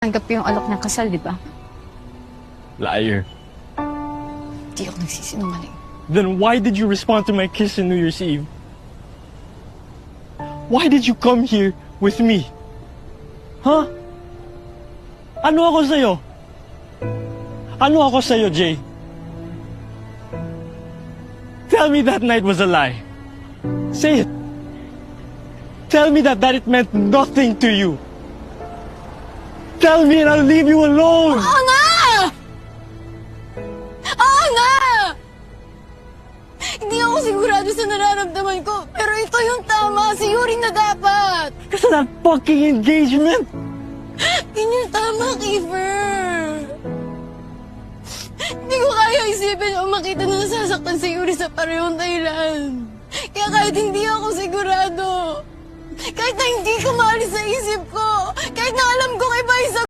tinanggap ko yung alok ng kasal, di ba? Liar. Di ako nagsisinungaling. Then why did you respond to my kiss on New Year's Eve? Why did you come here with me? Huh? Ano ako sa'yo? Ano ako sa'yo, Jay? Tell me that night was a lie. Say it. Tell me that it meant nothing to you. Tell me and I'll leave you alone. Oo nga! Oo nga! Hindi ako sigurado sa nararamdaman ko, pero ito yung tama. Si Yuri na dapat. Kasi that fucking engagement. Yun yung tama, Kiefer. Hindi ko kaya isipin o makita na nasasaktan si Yuri sa parehong dahilan. Kaya kahit hindi ako sigurado, kahit na hindi ko maalis sa isip ko, kahit na alam ko iba isa